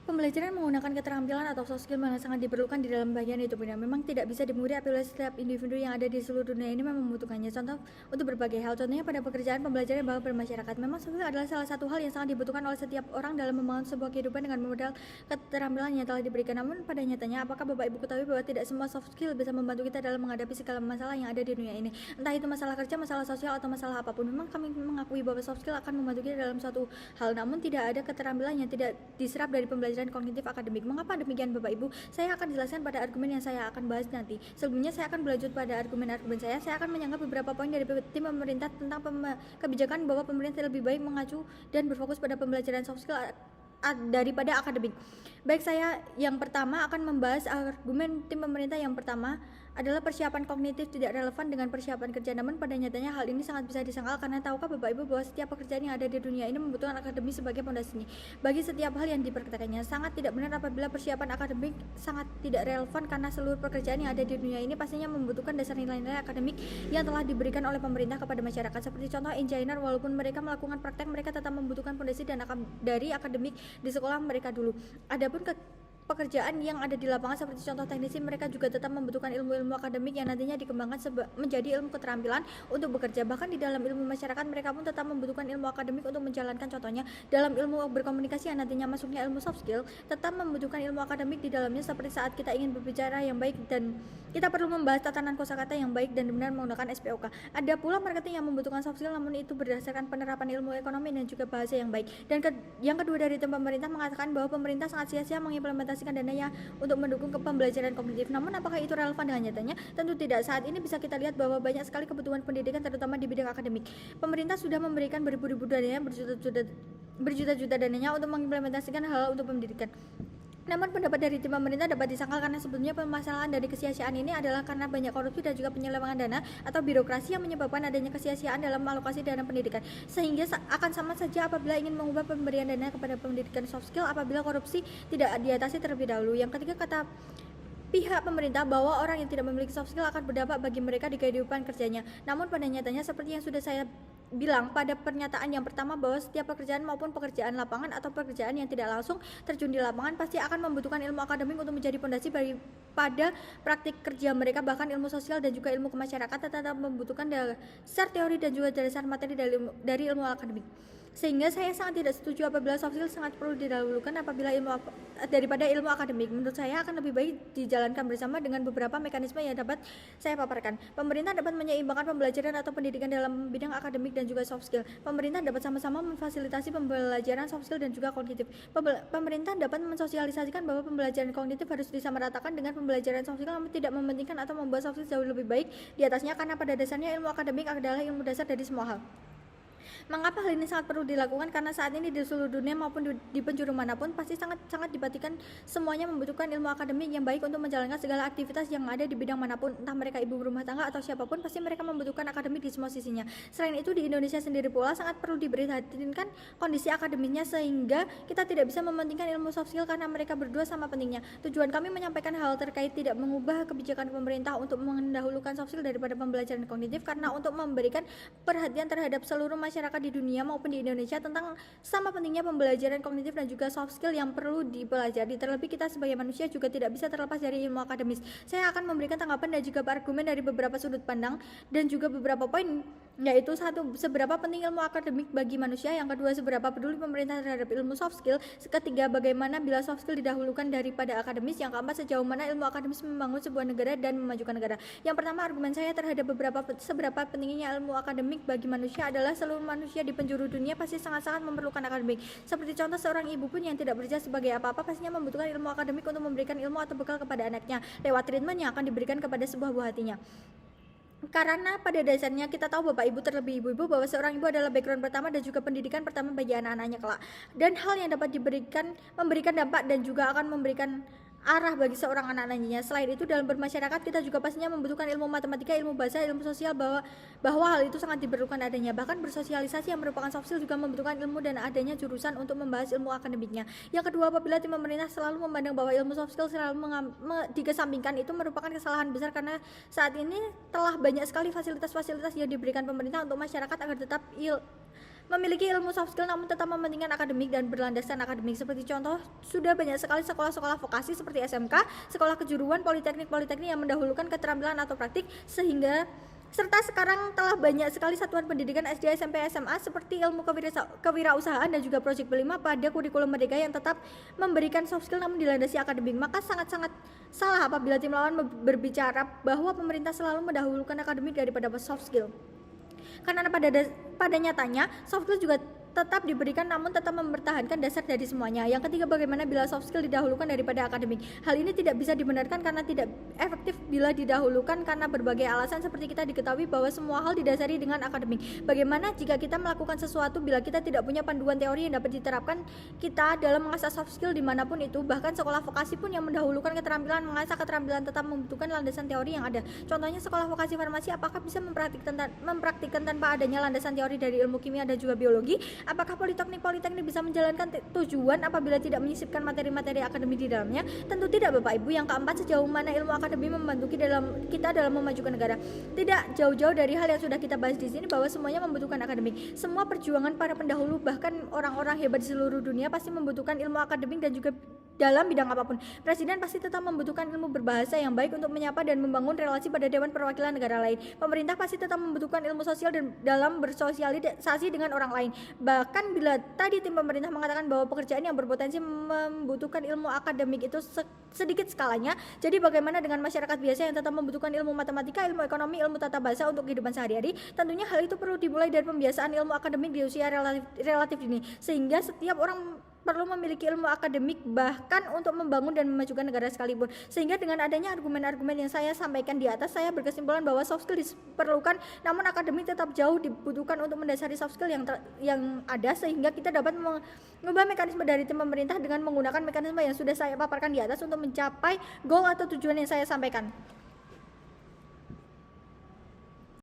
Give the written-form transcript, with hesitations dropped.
Pembelajaran menggunakan keterampilan atau soft skill memang sangat diperlukan di dalam bagian hidup dunia. Memang tidak bisa dimungkiri apabila setiap individu yang ada di seluruh dunia ini memang membutuhkannya. Contoh untuk berbagai hal. Contohnya pada pekerjaan, pembelajaran bahwa bermasyarakat. Memang soft skill adalah salah satu hal yang sangat dibutuhkan oleh setiap orang dalam membangun sebuah kehidupan dengan modal keterampilan yang telah diberikan. Namun pada nyatanya, apakah Bapak Ibu ketahui bahwa tidak semua soft skill bisa membantu kita dalam menghadapi segala masalah yang ada di dunia ini. Entah itu masalah kerja, masalah sosial, atau masalah apapun. Memang kami mengakui bahwa soft skill akan membantu kita dalam suatu hal. Namun tidak ada keterampilan yang tidak diserap dari pembelajaran kognitif akademik. Mengapa demikian Bapak Ibu? Saya akan jelaskan pada argumen yang saya akan bahas nanti. Sebelumnya saya akan berlanjut pada argumen-argumen saya. Saya akan menyanggah beberapa poin dari tim pemerintah tentang kebijakan bahwa pemerintah lebih baik mengacu dan berfokus pada pembelajaran soft skill daripada akademik. Baik, saya yang pertama akan membahas argumen tim pemerintah yang pertama adalah persiapan kognitif tidak relevan dengan persiapan kerja. Namun pada nyatanya hal ini sangat bisa disangkal karena tahukah Bapak Ibu bahwa setiap pekerjaan yang ada di dunia ini membutuhkan akademik sebagai fondasinya. Bagi setiap hal yang diperkatakannya, sangat tidak benar apabila persiapan akademik sangat tidak relevan karena seluruh pekerjaan yang ada di dunia ini pastinya membutuhkan dasar nilai-nilai akademik yang telah diberikan oleh pemerintah kepada masyarakat. Seperti contoh engineer, walaupun mereka melakukan praktek, mereka tetap membutuhkan fondasi dan dari akademik di sekolah mereka dulu. Adapun pekerjaan yang ada di lapangan seperti contoh teknisi, mereka juga tetap membutuhkan ilmu-ilmu akademik yang nantinya dikembangkan menjadi ilmu keterampilan untuk bekerja. Bahkan di dalam ilmu masyarakat, mereka pun tetap membutuhkan ilmu akademik untuk menjalankan. Contohnya dalam ilmu berkomunikasi yang nantinya masuknya ilmu soft skill, tetap membutuhkan ilmu akademik di dalamnya, seperti saat kita ingin berbicara yang baik dan kita perlu membahas tatanan kosakata yang baik dan benar menggunakan SPOK. Ada pula marketing yang membutuhkan soft skill, namun itu berdasarkan penerapan ilmu ekonomi dan juga bahasa yang baik. Dan yang kedua dari tim pemerintah mengatakan bahwa pemerintah sangat sia-sia mengimplementasikan dananya untuk mendukung pembelajaran kognitif. Namun apakah itu relevan dengan nyatanya? Tentu tidak. Saat ini bisa kita lihat bahwa banyak sekali kebutuhan pendidikan terutama di bidang akademik. Pemerintah sudah memberikan beribu-ribu dananya, berjuta-juta dananya untuk mengimplementasikan hal untuk pendidikan. Namun pendapat dari tim pemerintah dapat disangkal karena sebetulnya permasalahan dari kesia-siaan ini adalah karena banyak korupsi dan juga penyelewengan dana atau birokrasi yang menyebabkan adanya kesia-siaan dalam alokasi dana pendidikan. Sehingga akan sama saja apabila ingin mengubah pemberian dana kepada pendidikan soft skill apabila korupsi tidak diatasi terlebih dahulu. Yang ketiga, kata pihak pemerintah bahwa orang yang tidak memiliki soft skill akan berdampak bagi mereka di kehidupan kerjanya. Namun pada nyatanya seperti yang sudah saya bilang pada pernyataan yang pertama bahwa setiap pekerjaan maupun pekerjaan lapangan atau pekerjaan yang tidak langsung terjun di lapangan pasti akan membutuhkan ilmu akademik untuk menjadi fondasi pada praktik kerja mereka. Bahkan ilmu sosial dan juga ilmu kemasyarakatan tetap membutuhkan dasar teori dan juga dasar materi dari ilmu akademik. Sehingga saya sangat tidak setuju apabila soft skill sangat perlu didahulukan daripada ilmu akademik. Menurut saya akan lebih baik dijalankan bersama dengan beberapa mekanisme yang dapat saya paparkan. Pemerintah dapat menyeimbangkan pembelajaran atau pendidikan dalam bidang akademik dan juga soft skill. Pemerintah dapat sama-sama memfasilitasi pembelajaran soft skill dan juga kognitif. Pemerintah dapat mensosialisasikan bahwa pembelajaran kognitif harus disamaratakan dengan pembelajaran soft skill, namun tidak mementingkan atau membuat soft skill jauh lebih baik di atasnya, karena pada dasarnya ilmu akademik adalah ilmu dasar dari semua hal. Mengapa hal ini sangat perlu dilakukan? Karena saat ini di seluruh dunia maupun di penjuru manapun pasti sangat dibatikan semuanya membutuhkan ilmu akademik yang baik untuk menjalankan segala aktivitas yang ada di bidang manapun. Entah mereka ibu rumah tangga atau siapapun, pasti mereka membutuhkan akademik di semua sisinya. Selain itu di Indonesia sendiri pula sangat perlu diperhatikan kondisi akademiknya, sehingga kita tidak bisa mementingkan ilmu soft skill karena mereka berdua sama pentingnya. Tujuan kami menyampaikan hal terkait tidak mengubah kebijakan pemerintah untuk mendahulukan soft skill daripada pembelajaran kognitif, karena untuk memberikan perhatian terhadap seluruh masyarakat di dunia maupun di Indonesia tentang sama pentingnya pembelajaran kognitif dan juga soft skill yang perlu dipelajari. Terlebih kita sebagai manusia juga tidak bisa terlepas dari ilmu akademis. Saya akan memberikan tanggapan dan juga argumen dari beberapa sudut pandang dan juga beberapa poin, yaitu satu, seberapa penting ilmu akademik bagi manusia. Yang kedua, seberapa peduli pemerintah terhadap ilmu soft skill. Ketiga, bagaimana bila soft skill didahulukan daripada akademis. Yang keempat, sejauh mana ilmu akademis membangun sebuah negara dan memajukan negara. Yang pertama, argumen saya terhadap seberapa pentingnya ilmu akademik bagi manusia adalah seluruh manusia di penjuru dunia pasti sangat-sangat memerlukan akademik. Seperti contoh seorang ibu pun yang tidak bekerja sebagai apa-apa pastinya membutuhkan ilmu akademik untuk memberikan ilmu atau bekal kepada anaknya lewat treatment yang akan diberikan kepada sebuah buah hatinya. Karena pada dasarnya kita tahu Bapak Ibu, terlebih ibu-ibu, bahwa seorang ibu adalah background pertama dan juga pendidikan pertama bagi anak-anaknya kelak. Dan hal yang dapat memberikan dampak dan juga akan memberikan arah bagi seorang anak-anaknya. Selain itu dalam bermasyarakat kita juga pastinya membutuhkan ilmu matematika, ilmu bahasa, ilmu sosial, bahwa hal itu sangat diperlukan adanya. Bahkan bersosialisasi yang merupakan soft skill juga membutuhkan ilmu dan adanya jurusan untuk membahas ilmu akademiknya. Yang kedua, apabila tim pemerintah selalu memandang bahwa ilmu soft skill selalu dikesampingkan, itu merupakan kesalahan besar karena saat ini telah banyak sekali fasilitas-fasilitas yang diberikan pemerintah untuk masyarakat agar tetap memiliki ilmu soft skill namun tetap mementingkan akademik dan berlandaskan akademik. Seperti contoh, sudah banyak sekali sekolah-sekolah vokasi seperti SMK, sekolah kejuruan, politeknik yang mendahulukan keterampilan atau praktik, serta sekarang telah banyak sekali satuan pendidikan SD, SMP, SMA seperti ilmu kewirausahaan dan juga Project B5 pada kurikulum mereka yang tetap memberikan soft skill namun dilandasi akademik. Maka sangat-sangat salah apabila tim lawan berbicara bahwa pemerintah selalu mendahulukan akademik daripada soft skill. Karena pada nyatanya soft skill juga tetap diberikan namun tetap mempertahankan dasar dari semuanya. Yang ketiga, bagaimana bila soft skill didahulukan daripada akademik? Hal ini tidak bisa dibenarkan karena tidak efektif bila didahulukan karena berbagai alasan seperti kita diketahui bahwa semua hal didasari dengan akademik. Bagaimana jika kita melakukan sesuatu bila kita tidak punya panduan teori yang dapat diterapkan kita dalam mengasah soft skill dimanapun itu? Bahkan sekolah vokasi pun yang mendahulukan keterampilan mengasah keterampilan tetap membutuhkan landasan teori yang ada. Contohnya sekolah vokasi farmasi apakah bisa mempraktikkan tanpa adanya landasan teori dari ilmu kimia dan juga biologi? Apakah politeknik bisa menjalankan tujuan apabila tidak menyisipkan materi-materi akademik di dalamnya? Tentu tidak, Bapak Ibu. Yang keempat, sejauh mana ilmu akademik membantu kita dalam memajukan negara? Tidak jauh-jauh dari hal yang sudah kita bahas di sini bahwa semuanya membutuhkan akademik. Semua perjuangan para pendahulu bahkan orang-orang hebat di seluruh dunia pasti membutuhkan ilmu akademik dan juga dalam bidang apapun. Presiden pasti tetap membutuhkan ilmu berbahasa yang baik untuk menyapa dan membangun relasi pada Dewan Perwakilan negara lain. Pemerintah pasti tetap membutuhkan ilmu sosial dan dalam bersosialisasi dengan orang lain. Bahkan bila tadi tim pemerintah mengatakan bahwa pekerjaan yang berpotensi membutuhkan ilmu akademik itu sedikit skalanya, jadi bagaimana dengan masyarakat biasa yang tetap membutuhkan ilmu matematika, ilmu ekonomi, ilmu tata bahasa untuk kehidupan sehari-hari? Tentunya hal itu perlu dimulai dari pembiasaan ilmu akademik di usia relatif dini, sehingga setiap orang perlu memiliki ilmu akademik bahkan untuk membangun dan memajukan negara sekalipun. Sehingga dengan adanya argumen-argumen yang saya sampaikan di atas, saya berkesimpulan bahwa soft skill diperlukan namun akademik tetap jauh dibutuhkan untuk mendasari soft skill yang ada, sehingga kita dapat mengubah mekanisme dari tim pemerintah dengan menggunakan mekanisme yang sudah saya paparkan di atas untuk mencapai goal atau tujuan yang saya sampaikan.